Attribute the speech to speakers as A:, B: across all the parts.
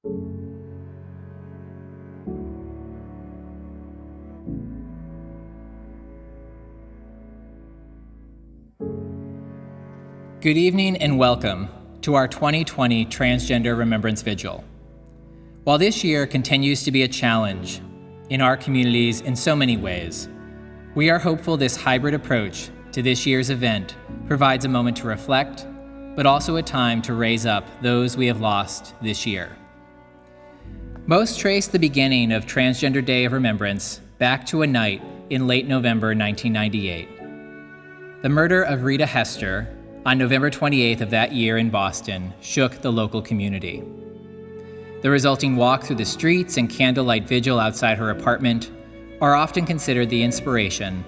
A: Good evening and welcome to our 2020 Transgender Remembrance Vigil. While this year continues to be a challenge in our communities in so many ways, we are hopeful this hybrid approach to this year's event provides a moment to reflect, but also a time to raise up those we have lost this year. Most trace the beginning of Transgender Day of Remembrance back to a night in late November 1998. The murder of Rita Hester on November 28th of that year in Boston shook the local community. The resulting walk through the streets and candlelight vigil outside her apartment are often considered the inspiration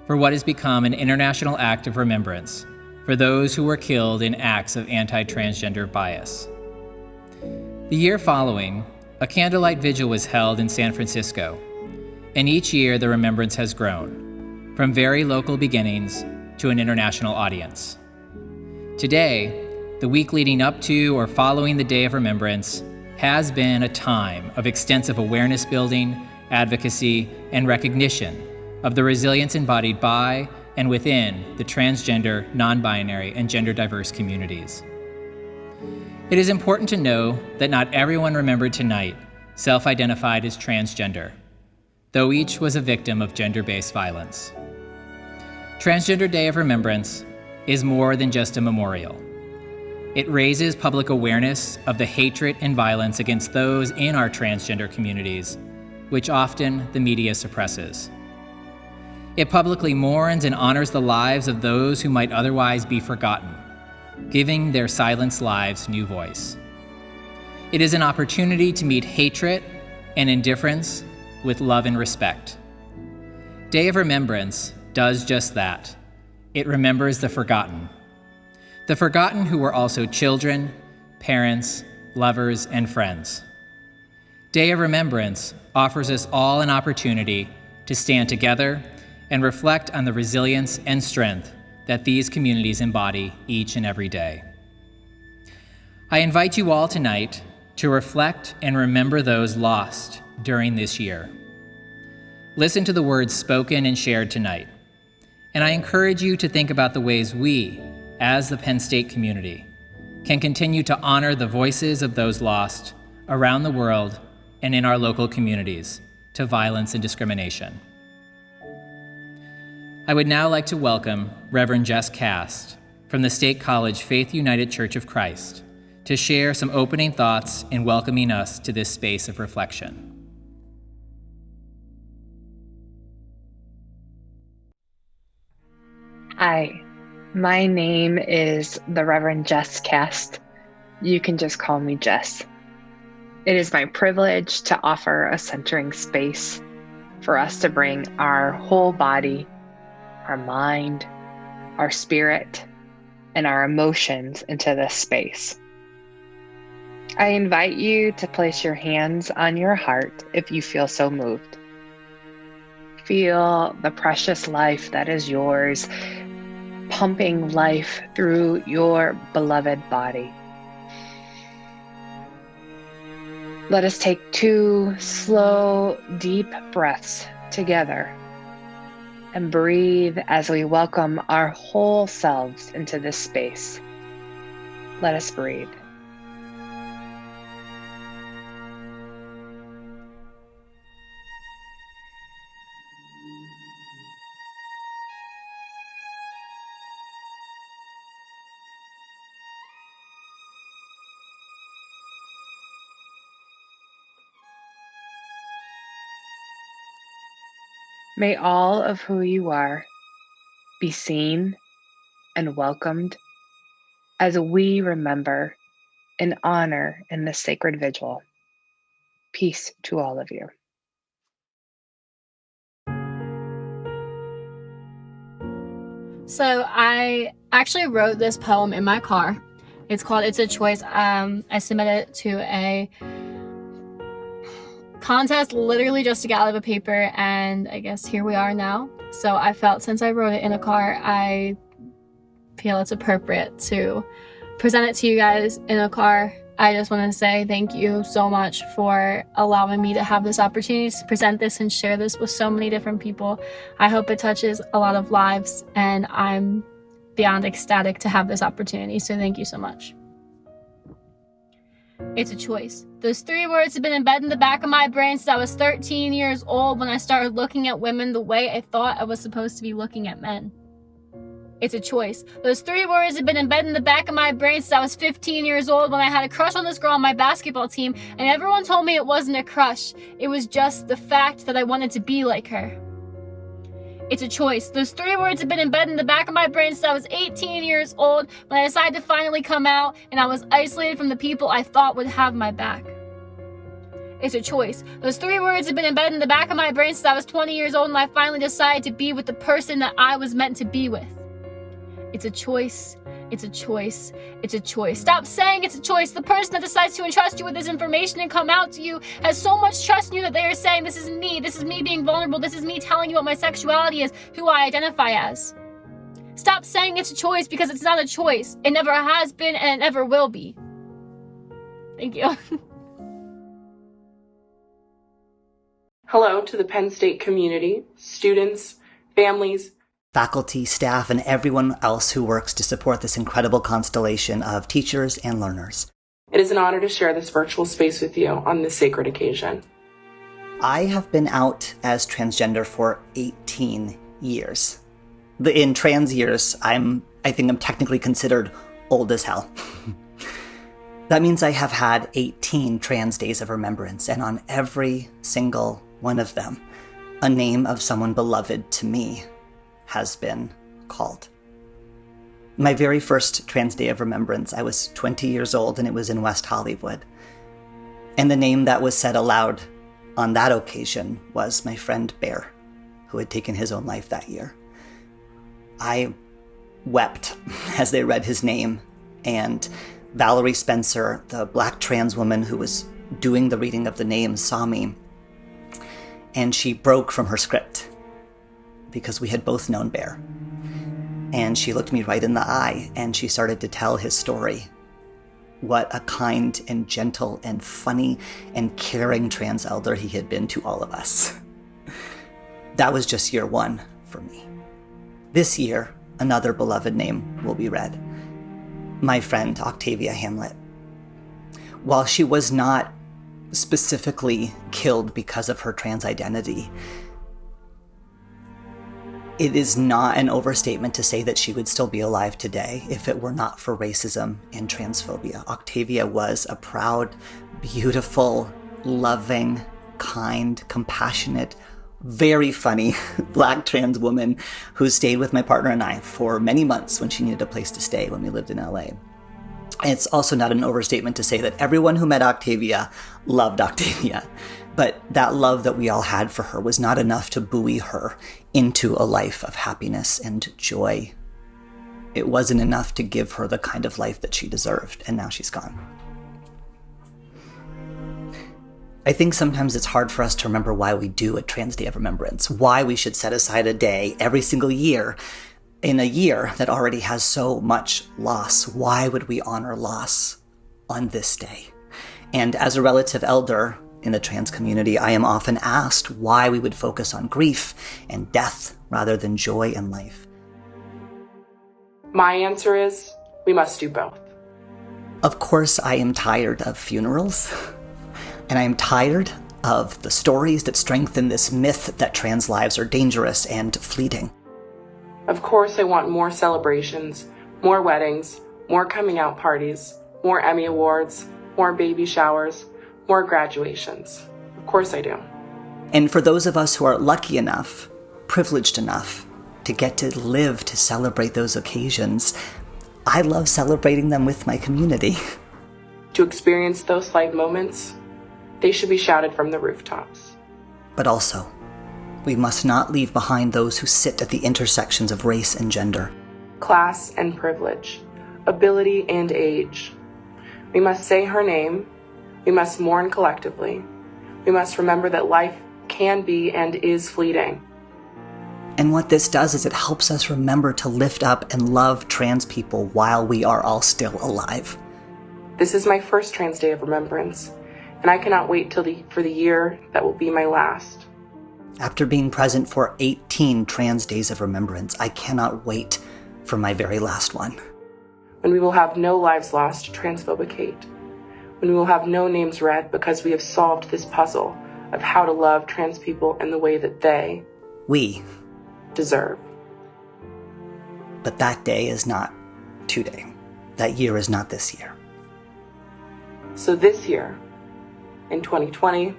A: for what has become an international act of remembrance for those who were killed in acts of anti-transgender bias. The year following, a candlelight vigil was held in San Francisco, and each year the remembrance has grown, from very local beginnings to an international audience. Today, the week leading up to or following the Day of Remembrance has been a time of extensive awareness building, advocacy, and recognition of the resilience embodied by and within the transgender, non-binary, and gender-diverse communities. It is important to know that not everyone remembered tonight self-identified as transgender, though each was a victim of gender-based violence. Transgender Day of Remembrance is more than just a memorial. It raises public awareness of the hatred and violence against those in our transgender communities, which often the media suppresses. It publicly mourns and honors the lives of those who might otherwise be forgotten, giving their silenced lives new voice. It is an opportunity to meet hatred and indifference with love and respect. Day of Remembrance does just that. It remembers the forgotten who were also children, parents, lovers, and friends. Day of Remembrance offers us all an opportunity to stand together and reflect on the resilience and strength that these communities embody each and every day. I invite you all tonight to reflect and remember those lost during this year. Listen to the words spoken and shared tonight. And I encourage you to think about the ways we, as the Penn State community, can continue to honor the voices of those lost around the world and in our local communities to violence and discrimination. I would now like to welcome Reverend Jess Cast from the State College Faith United Church of Christ to share some opening thoughts in welcoming us to this space of reflection.
B: Hi, my name is the Reverend Jess Cast. You can just call me Jess. It is my privilege to offer a centering space for us to bring our whole body, our mind, our spirit, and our emotions into this space. I invite you to place your hands on your heart if you feel so moved. Feel the precious life that is yours, pumping life through your beloved body. Let us take 2 slow, deep breaths together and breathe as we welcome our whole selves into this space. Let us breathe. May all of who you are be seen and welcomed as we remember and honor in this sacred vigil. Peace to all of you.
C: So I actually wrote this poem in my car. It's called It's a Choice. I submitted it to a contest literally just to get out of a paper, and I guess here we are now. So I felt since I wrote it in a car, I feel it's appropriate to present it to you guys in a car. I just want to say thank you so much for allowing me to have this opportunity to present this and share this with so many different people. I hope it touches a lot of lives, and I'm beyond ecstatic to have this opportunity. So thank you so much. It's a choice. Those 3 words have been embedded in the back of my brain since I was 13 years old, when I started looking at women the way I thought I was supposed to be looking at men. It's a choice. Those 3 words have been embedded in the back of my brain since I was 15 years old, when I had a crush on this girl on my basketball team, and everyone told me it wasn't a crush. It was just the fact that I wanted to be like her. It's a choice. Those 3 words have been embedded in the back of my brain since I was 18 years old, when I decided to finally come out and I was isolated from the people I thought would have my back. It's a choice. Those 3 words have been embedded in the back of my brain since I was 20 years old, and I finally decided to be with the person that I was meant to be with. It's a choice. It's a choice. It's a choice. Stop saying it's a choice. The person that decides to entrust you with this information and come out to you has so much trust in you that they are saying, this is me being vulnerable, this is me telling you what my sexuality is, who I identify as. Stop saying it's a choice, because it's not a choice. It never has been, and it never will be. Thank you.
D: Hello to the Penn State community, students, families,
E: faculty, staff, and everyone else who works to support this incredible constellation of teachers and learners.
D: It is an honor to share this virtual space with you on this sacred occasion.
E: I have been out as transgender for 18 years. In trans years, I think I'm technically considered old as hell. That means I have had 18 trans days of remembrance, and on every single one of them, a name of someone beloved to me has been called. My very first Trans Day of Remembrance, I was 20 years old, and it was in West Hollywood. And the name that was said aloud on that occasion was my friend Bear, who had taken his own life that year. I wept as they read his name, and Valerie Spencer, the Black trans woman who was doing the reading of the name, saw me, and she broke from her script, because we had both known Bear. And she looked me right in the eye, and she started to tell his story. What a kind and gentle and funny and caring trans elder he had been to all of us. That was just year 1 for me. This year, another beloved name will be read. My friend Octavia Hamlet. While she was not specifically killed because of her trans identity, it is not an overstatement to say that she would still be alive today if it were not for racism and transphobia. Octavia was a proud, beautiful, loving, kind, compassionate, very funny Black trans woman who stayed with my partner and I for many months when she needed a place to stay when we lived in LA. It's also not an overstatement to say that everyone who met Octavia loved Octavia. But that love that we all had for her was not enough to buoy her into a life of happiness and joy. It wasn't enough to give her the kind of life that she deserved, and now she's gone. I think sometimes it's hard for us to remember why we do a Trans Day of Remembrance, why we should set aside a day every single year in a year that already has so much loss. Why would we honor loss on this day? And as a relative elder in the trans community, I am often asked why we would focus on grief and death rather than joy and life.
D: My answer is, we must do both.
E: Of course, I am tired of funerals, and I am tired of the stories that strengthen this myth that trans lives are dangerous and fleeting.
D: Of course, I want more celebrations, more weddings, more coming out parties, more Emmy Awards, more baby showers, more graduations. Of course I do.
E: And for those of us who are lucky enough, privileged enough, to get to live to celebrate those occasions, I love celebrating them with my community.
D: To experience those life moments, they should be shouted from the rooftops.
E: But also, we must not leave behind those who sit at the intersections of race and gender,
D: class and privilege, ability and age. We must say her name. We must mourn collectively. We must remember that life can be and is fleeting.
E: And what this does is it helps us remember to lift up and love trans people while we are all still alive.
D: This is my first Trans Day of Remembrance, and I cannot wait for the year that will be my last.
E: After being present for 18 Trans Days of Remembrance, I cannot wait for my very last one.
D: When we will have no lives lost to transphobic hate. When we will have no names read because we have solved this puzzle of how to love trans people in the way that
E: we
D: deserve.
E: But that day is not today. That year is not this year.
D: So this year, in 2020,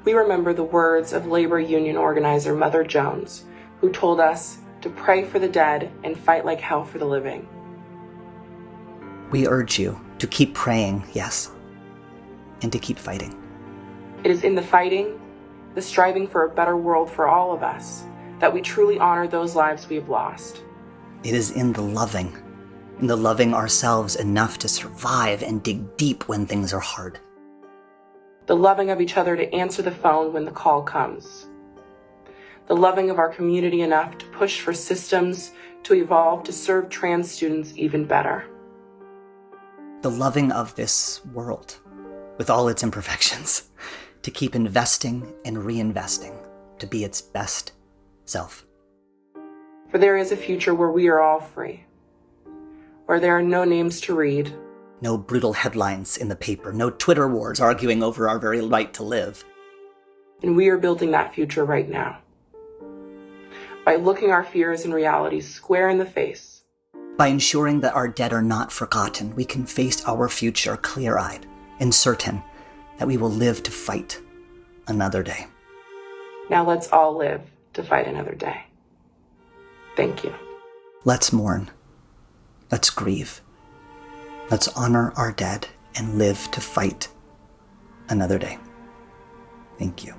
D: we remember the words of labor union organizer Mother Jones, who told us to pray for the dead and fight like hell for the living.
E: We urge you to keep praying, yes, and to keep fighting.
D: It is in the fighting, the striving for a better world for all of us, that we truly honor those lives we have lost.
E: It is in the loving ourselves enough to survive and dig deep when things are hard.
D: The loving of each other to answer the phone when the call comes. The loving of our community enough to push for systems to evolve to serve trans students even better.
E: The loving of this world, with all its imperfections, to keep investing and reinvesting to be its best self.
D: For there is a future where we are all free, where there are no names to read,
E: no brutal headlines in the paper, no Twitter wars arguing over our very right to live.
D: And we are building that future right now. By looking our fears and realities square in the face.
E: By ensuring that our dead are not forgotten, we can face our future clear-eyed and certain that we will live to fight another day.
D: Now let's all live to fight another day. Thank you.
E: Let's mourn. Let's grieve. Let's honor our dead and live to fight another day. Thank you.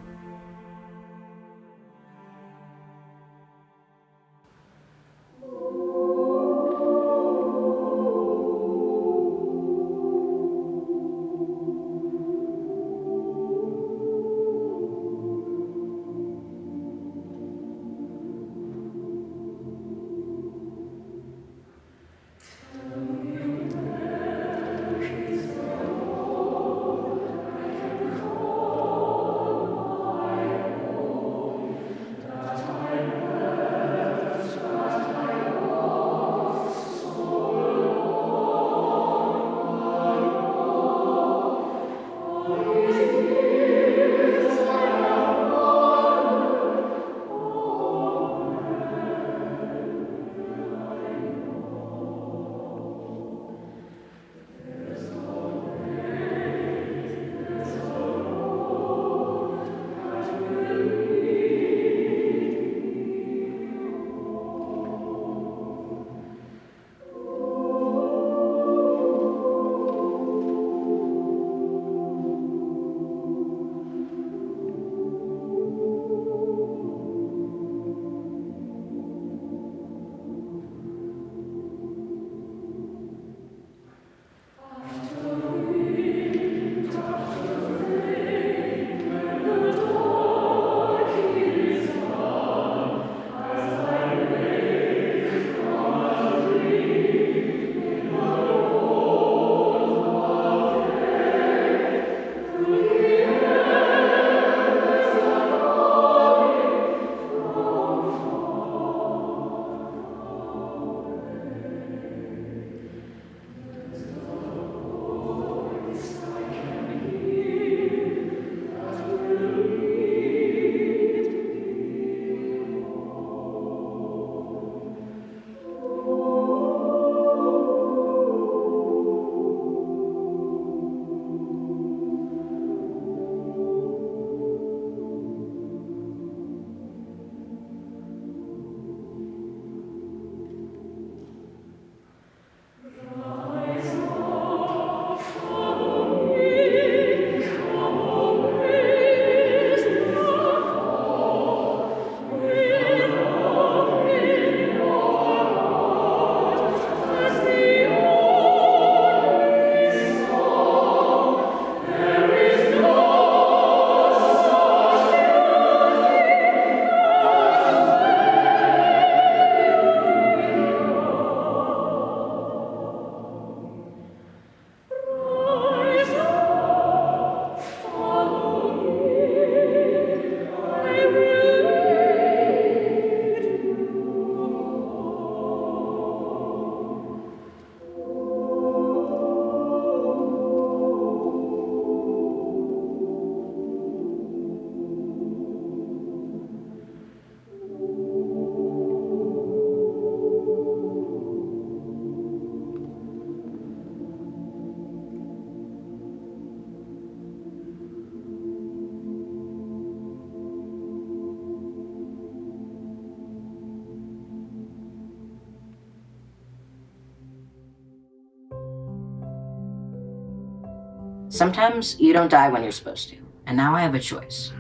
F: Sometimes you don't die when you're supposed to, and now I have a choice.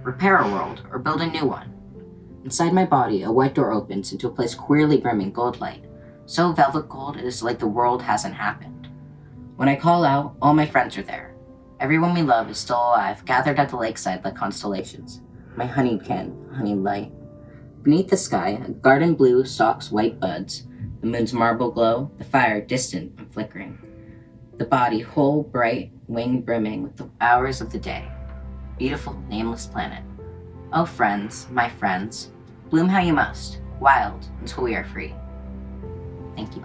F: Repair a world or build a new one. Inside my body, a white door opens into a place queerly brimming gold light. So velvet gold it is like the world hasn't happened. When I call out, all my friends are there. Everyone we love is still alive, gathered at the lakeside like constellations. My honeyed light. Beneath the sky, a garden blue stalks white buds, the moon's marble glow, the fire distant and flickering. The body whole, bright, wing brimming with the hours of the day. Beautiful, nameless planet. Oh friends, my friends, bloom how you must, wild, until we are free. Thank you.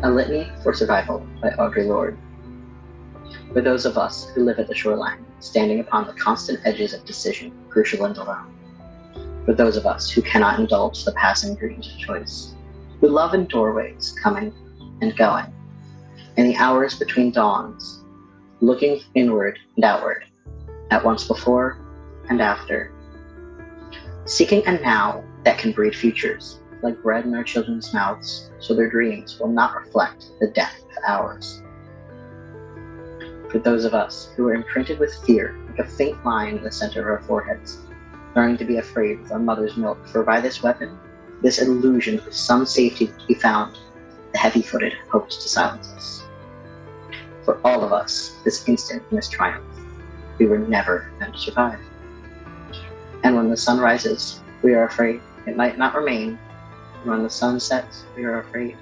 G: A Litany for Survival by Audre Lorde. For those of us who live at the shoreline, standing upon the constant edges of decision, crucial and alone. For those of us who cannot indulge the passing dreams of choice, who love in doorways, coming and going, in the hours between dawns, looking inward and outward, at once before and after, seeking a now that can breed futures, like bread in our children's mouths, so their dreams will not reflect the death of ours. For those of us who are imprinted with fear, like a faint line in the center of our foreheads, learning to be afraid with our mother's milk, for by this weapon, this illusion of some safety to be found, the heavy-footed hopes to silence us. For all of us, this instant and this triumph, we were never meant to survive. And when the sun rises, we are afraid it might not remain. And when the sun sets, we are afraid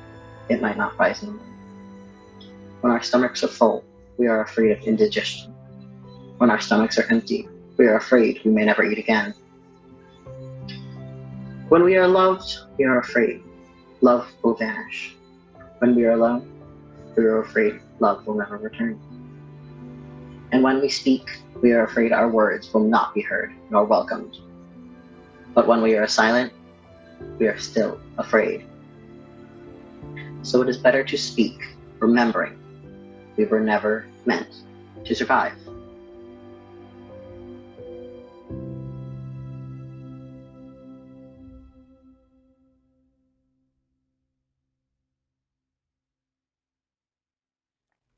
G: it might not rise anymore. When our stomachs are full, we are afraid of indigestion. When our stomachs are empty, we are afraid we may never eat again. When we are loved, we are afraid love will vanish. When we are alone, we are afraid love will never return. And when we speak, we are afraid our words will not be heard nor welcomed. But when we are silent, we are still afraid. So it is better to speak, remembering we were never meant to survive.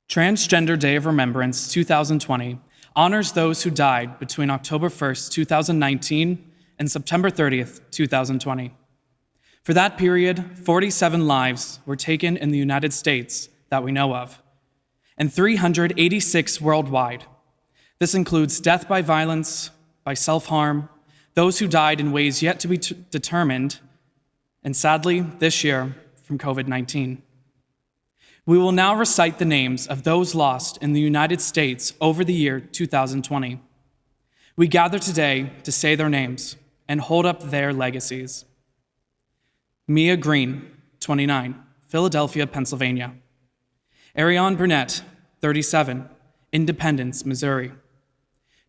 H: Transgender Day of Remembrance 2020 honors those who died between October 1st, 2019 and September 30th, 2020. For that period, 47 lives were taken in the United States that we know of, and 386 worldwide. This includes death by violence, by self-harm, those who died in ways yet to be determined, and sadly, this year, from COVID-19. We will now recite the names of those lost in the United States over the year 2020. We gather today to say their names and hold up their legacies. Mia Green, 29, Philadelphia, Pennsylvania. Ariane Burnett, 37, Independence, Missouri.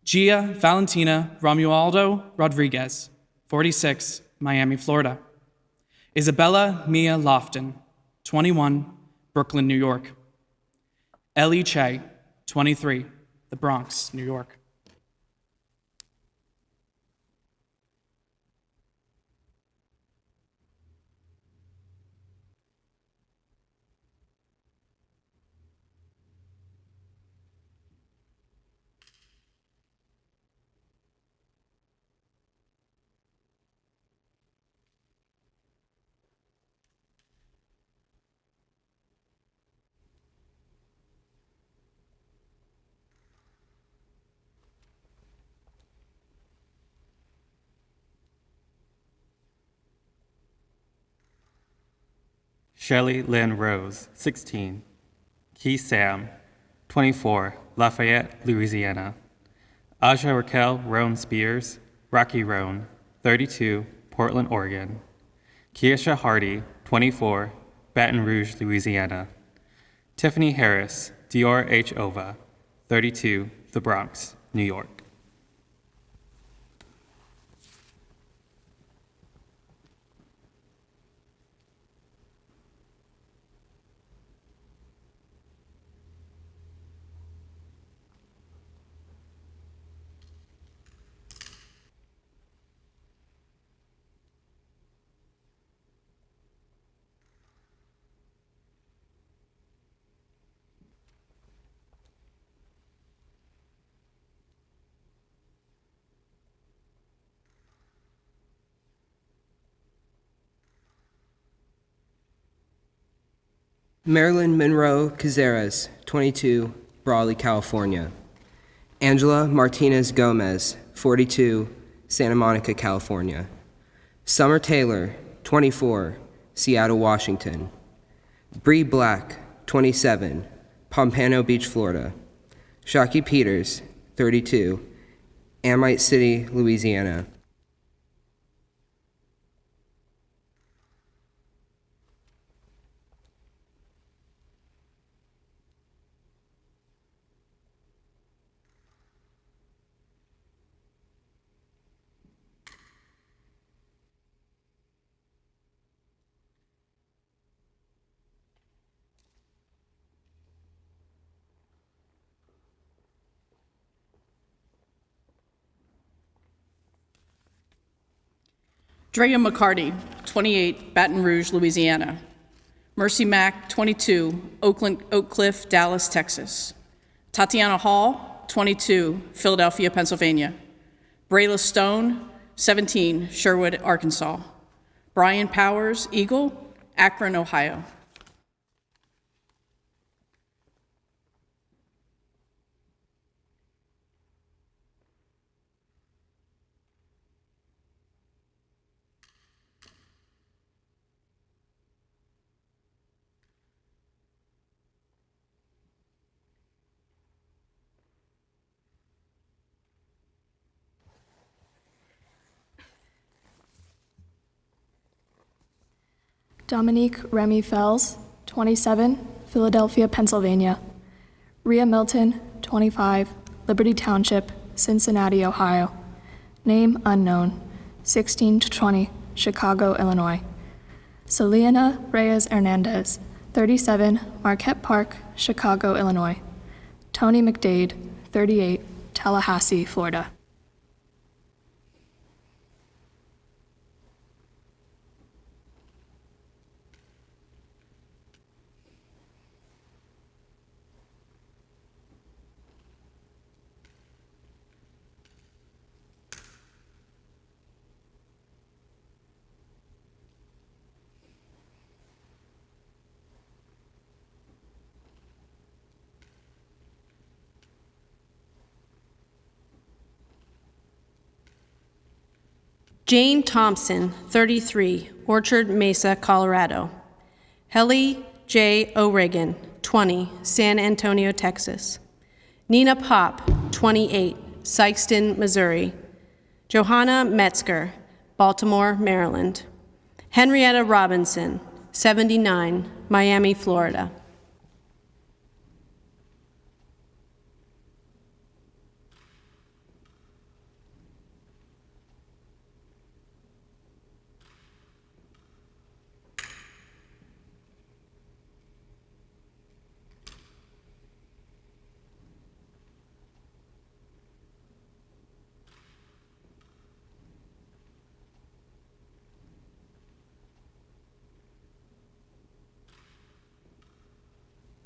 H: Gia Valentina Romualdo Rodriguez, 46, Miami, Florida. Isabella Mia Lofton, 21, Brooklyn, New York. Ellie Che, 23, the Bronx, New York.
I: Shelley Lynn Rose, 16. Key Sam, 24, Lafayette, Louisiana. Aja Raquel Roan Spears, Rocky Roan, 32, Portland, Oregon. Keisha Hardy, 24, Baton Rouge, Louisiana. Tiffany Harris, Dior H. Ova, 32, The Bronx, New York.
J: Marilyn Monroe Cazares, 22, Brawley, California. Angela Martinez Gomez, 42, Santa Monica, California. Summer Taylor, 24, Seattle, Washington. Bree Black, 27, Pompano Beach, Florida. Shockey Peters, 32, Amite City, Louisiana.
K: Drea McCarty, 28, Baton Rouge, Louisiana. Mercy Mack, 22, Oak Cliff, Dallas, Texas. Tatiana Hall, 22, Philadelphia, Pennsylvania. Brayla Stone, 17, Sherwood, Arkansas. Brian Powers, Eagle, Akron, Ohio.
L: Dominique Remy Fells, 27, Philadelphia, Pennsylvania. Rhea Milton, 25, Liberty Township, Cincinnati, Ohio. Name unknown, 16 to 20, Chicago, Illinois. Selena Reyes Hernandez, 37, Marquette Park, Chicago, Illinois. Tony McDade, 38, Tallahassee, Florida.
M: Jane Thompson, 33, Orchard Mesa, Colorado. Helly J. O'Regan, 20, San Antonio, Texas. Nina Pop, 28, Sikeston, Missouri. Johanna Metzger, Baltimore, Maryland. Henrietta Robinson, 79, Miami, Florida.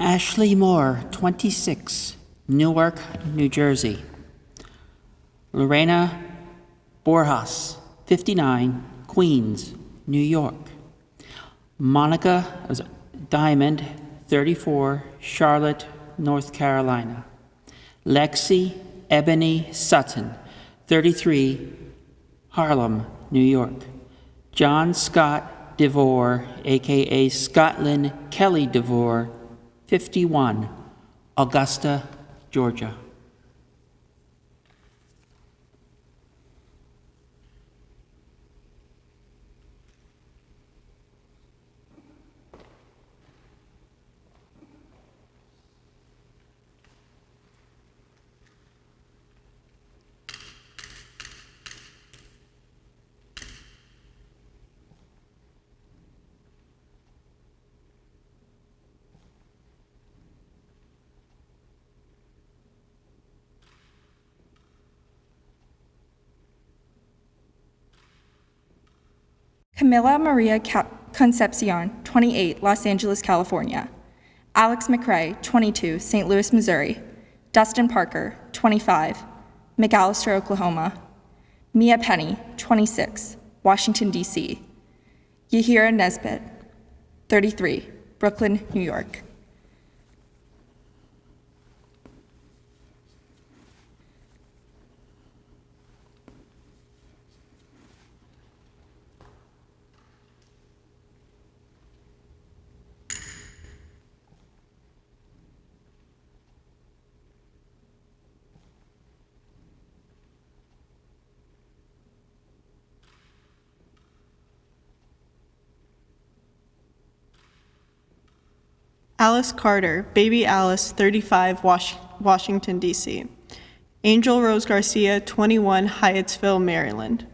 N: Ashley Moore, 26, Newark, New Jersey. Lorena Borjas, 59, Queens, New York. Monica Diamond, 34, Charlotte, North Carolina. Lexi Ebony Sutton, 33, Harlem, New York. John Scott DeVore, aka Scotland Kelly DeVore, 51, Augusta, Georgia.
O: Camila Maria Concepcion, 28, Los Angeles, California. Alex McRae, 22, St. Louis, Missouri. Dustin Parker, 25, McAllister, Oklahoma. Mia Penny, 26, Washington, D.C. Yahira Nesbitt, 33, Brooklyn, New York.
P: Alice Carter, baby Alice, 35, Washington, D.C. Angel Rose Garcia, 21, Hyattsville, Maryland.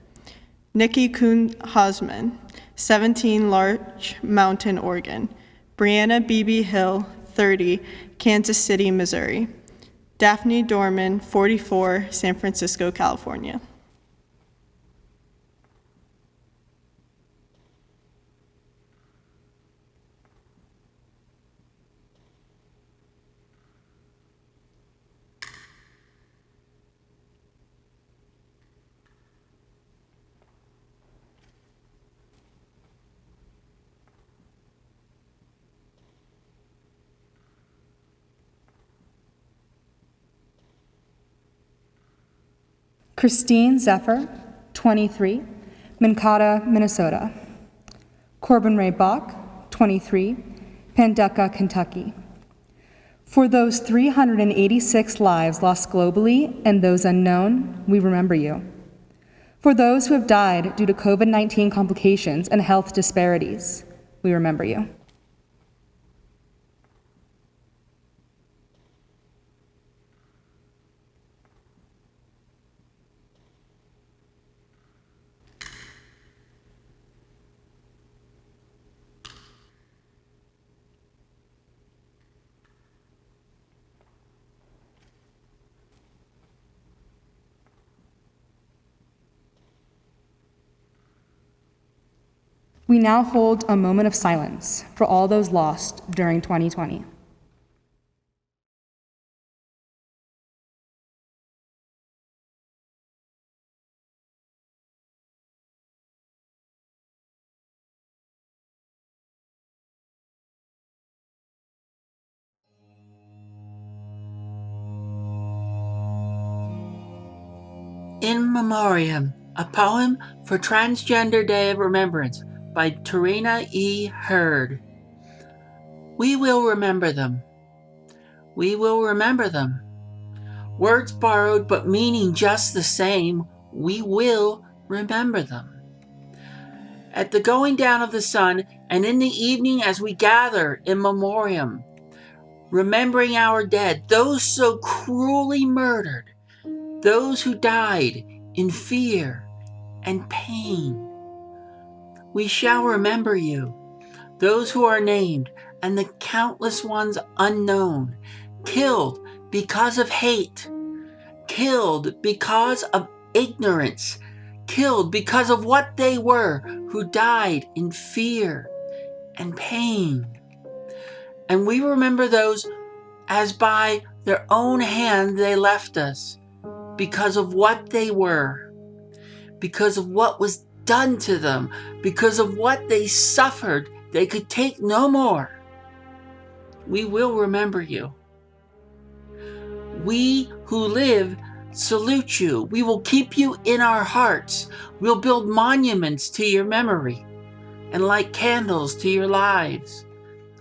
P: Nikki Kuhn Hosman, 17, Larch Mountain, Oregon. Brianna B.B. Hill, 30, Kansas City, Missouri. Daphne Dorman, 44, San Francisco, California.
Q: Christine Zephyr, 23, Mankato, Minnesota. Corbin Ray Bach, 23, Paducah, Kentucky. For those 386 lives lost globally and those unknown, we remember you. For those who have died due to COVID-19 complications and health disparities, we remember you. We now hold a moment of silence for all those lost during 2020.
N: In Memoriam, a poem for Transgender Day of Remembrance by Tarina E. Herbert. We will remember them. We will remember them. Words borrowed but meaning just the same. We will remember them. At the going down of the sun and in the evening as we gather in memoriam, remembering our dead, those so cruelly murdered, those who died in fear and pain. We shall remember you, those who are named, and the countless ones unknown, killed because of hate, killed because of ignorance, killed because of what they were, who died in fear and pain. And we remember those as by their own hand they left us, because of what they were, because of what was done to them, because of what they suffered, they could take no more. We will remember you. We who live salute you. We will keep you in our hearts. We'll build monuments to your memory and light candles to your lives.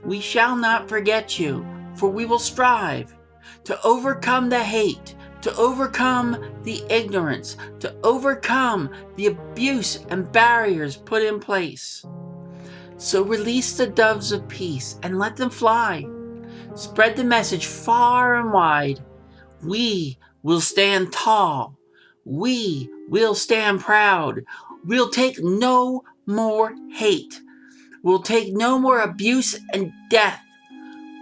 N: We shall not forget you, for we will strive to overcome the hate, to overcome the ignorance, to overcome the abuse and barriers put in place. So release the doves of peace and let them fly. Spread the message far and wide. We will stand tall. We will stand proud. We'll take no more hate. We'll take no more abuse and death.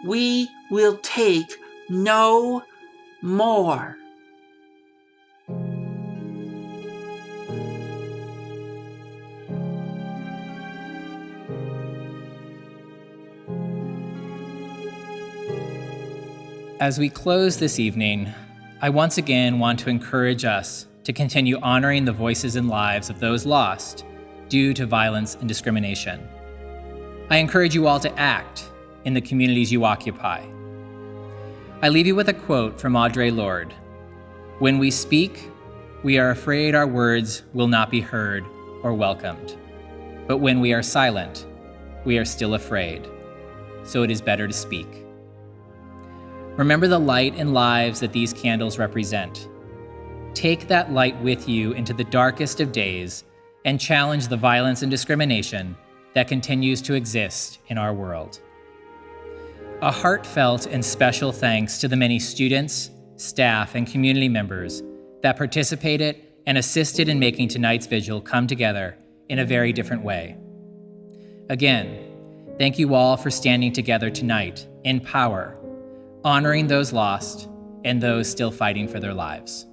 N: We will take no more.
A: As we close this evening, I once again want to encourage us to continue honoring the voices and lives of those lost due to violence and discrimination. I encourage you all to act in the communities you occupy. I leave you with a quote from Audre Lorde. "When we speak, we are afraid our words will not be heard or welcomed. But when we are silent, we are still afraid. So it is better to speak." Remember the light and lives that these candles represent. Take that light with you into the darkest of days and challenge the violence and discrimination that continues to exist in our world. A heartfelt and special thanks to the many students, staff, and community members that participated and assisted in making tonight's vigil come together in a very different way. Again, thank you all for standing together tonight in power, honoring those lost and those still fighting for their lives.